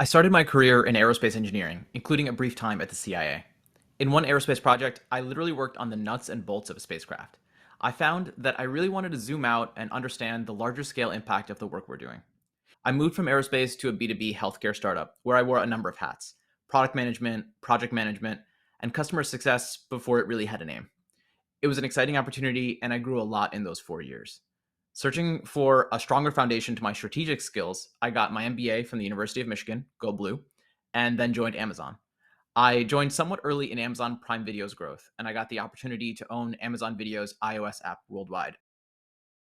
I started my career in aerospace engineering, including a brief time at the CIA. In one aerospace project, I literally worked on the nuts and bolts of a spacecraft. I found that I really wanted to zoom out and understand the larger scale impact of the work we're doing. I moved from aerospace to a B2B healthcare startup where I wore a number of hats: product management, project management, and customer success before it really had a name. It was an exciting opportunity, and I grew a lot in those 4 years. Searching for a stronger foundation to my strategic skills, I got my MBA from the University of Michigan, go blue, and then joined Amazon. I joined somewhat early in Amazon Prime Video's growth, and I got the opportunity to own Amazon Video's iOS app worldwide.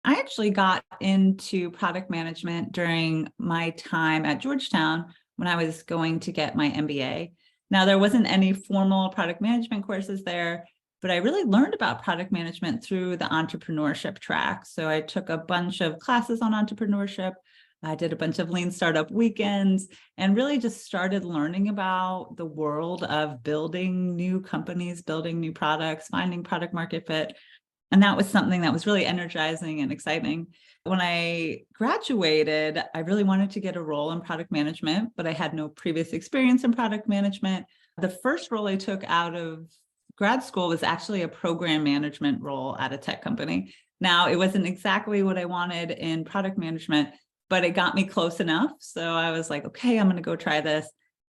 I actually got into product management during my time at Georgetown when I was going to get my MBA. Now, there wasn't any formal product management courses there, but I really learned about product management through the entrepreneurship track. So I took a bunch of classes on entrepreneurship. I did a bunch of lean startup weekends and really just started learning about the world of building new companies, building new products, finding product market fit. And that was something that was really energizing and exciting. When I graduated, I really wanted to get a role in product management, but I had no previous experience in product management. The first role I took out of grad school was actually a program management role at a tech company. Now, it wasn't exactly what I wanted in product management, but it got me close enough. So I was like, okay, I'm going to go try this.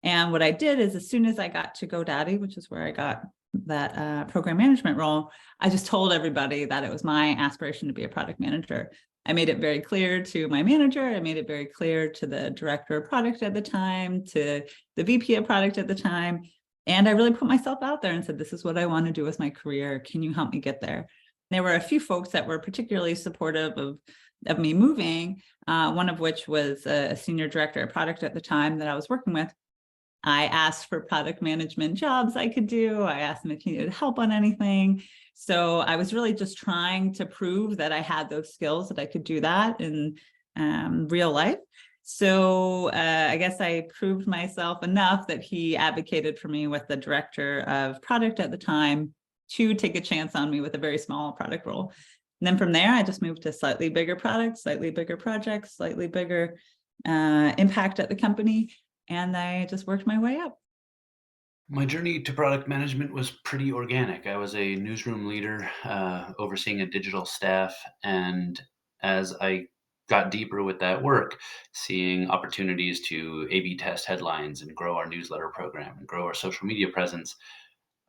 And what I did is, as soon as I got to GoDaddy, which is where I got that program management role, I just told everybody that it was my aspiration to be a product manager. I made it very clear to my manager. I made it very clear to the director of product at the time, to the VP of product at the time. And I really put myself out there and said, this is what I want to do with my career. Can you help me get there? There were a few folks that were particularly supportive of me moving, one of which was a senior director of product at the time that I was working with. I asked for product management jobs I could do. I asked them if he needed help on anything. So I was really just trying to prove that I had those skills, that I could do that in real life. So I guess I proved myself enough that he advocated for me with the director of product at the time to take a chance on me with a very small product role. And then from there, I just moved to slightly bigger products, slightly bigger projects, slightly bigger impact at the company. And I just worked my way up. My journey to product management was pretty organic. I was a newsroom leader, overseeing a digital staff. And as I got deeper with that work, seeing opportunities to A B test headlines and grow our newsletter program and grow our social media presence,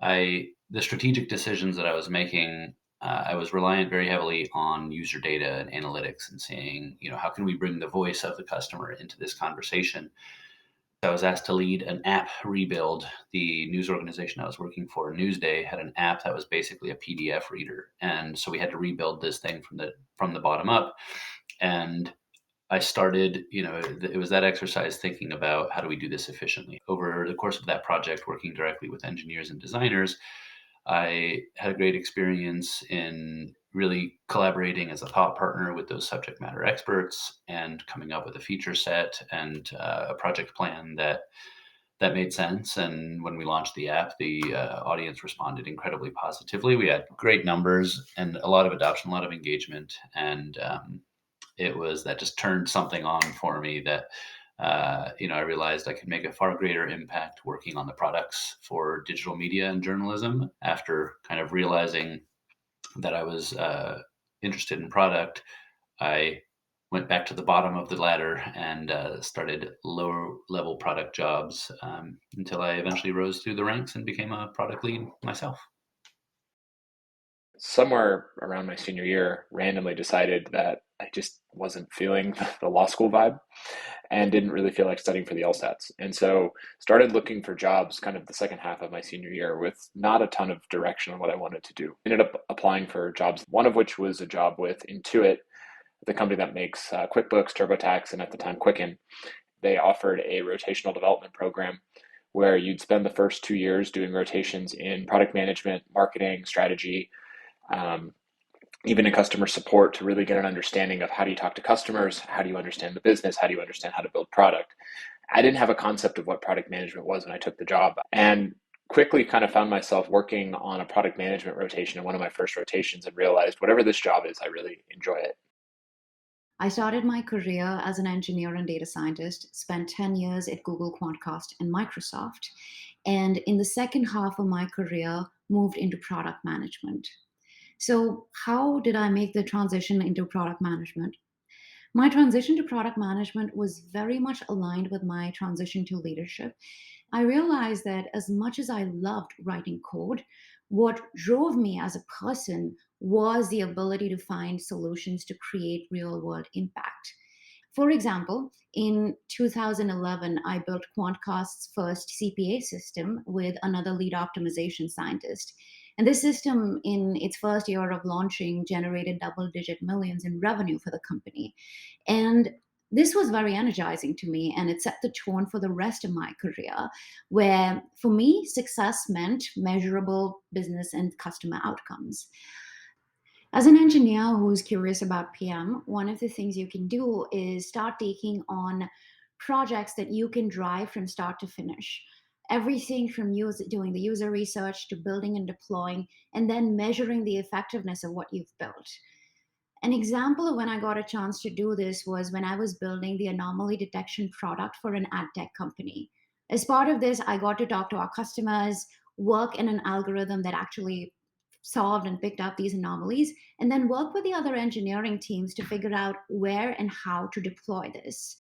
the strategic decisions that I was making, I was reliant very heavily on user data and analytics and saying, how can we bring the voice of the customer into this conversation? I was asked to lead an app rebuild. The news organization I was working for, Newsday, had an app that was basically a PDF reader, and so we had to rebuild this thing from the bottom up. And I started, it was that exercise thinking about how do we do this efficiently. Over the course of that project, working directly with engineers and designers, I had a great experience in really collaborating as a thought partner with those subject matter experts and coming up with a feature set and a project plan that made sense. And when we launched the app, the audience responded incredibly positively. We had great numbers and a lot of adoption, a lot of engagement, and it was that just turned something on for me that I realized I could make a far greater impact working on the products for digital media and journalism. After kind of realizing that I was interested in product, I went back to the bottom of the ladder and started lower level product jobs until I eventually rose through the ranks and became a product lead myself. Somewhere around my senior year, randomly decided that I just wasn't feeling the law school vibe and didn't really feel like studying for the LSATs. And so started looking for jobs kind of the second half of my senior year with not a ton of direction on what I wanted to do. Ended up applying for jobs, one of which was a job with Intuit, the company that makes QuickBooks, TurboTax, and at the time Quicken. They offered a rotational development program where you'd spend the first 2 years doing rotations in product management, marketing, strategy, um, even in customer support to really get an understanding of how do you talk to customers, how do you understand the business, how do you understand how to build product. I didn't have a concept of what product management was when I took the job, and quickly kind of found myself working on a product management rotation in one of my first rotations and realized whatever this job is, I really enjoy it. I started my career as an engineer and data scientist, spent 10 years at Google Quantcast and Microsoft, and in the second half of my career, moved into product management. So, how did I make the transition into product management? My transition to product management was very much aligned with my transition to leadership. I realized that as much as I loved writing code, what drove me as a person was the ability to find solutions to create real world impact. For example, in 2011, I built Quantcast's first CPA system with another lead optimization scientist. And this system, in its first year of launching, generated double digit millions in revenue for the company. And this was very energizing to me, and it set the tone for the rest of my career, where for me, success meant measurable business and customer outcomes. As an engineer who's curious about PM, one of the things you can do is start taking on projects that you can drive from start to finish. Everything from doing the user research to building and deploying, and then measuring the effectiveness of what you've built. An example of when I got a chance to do this was when I was building the anomaly detection product for an ad tech company. As part of this, I got to talk to our customers, work in an algorithm that actually solved and picked up these anomalies, and then work with the other engineering teams to figure out where and how to deploy this.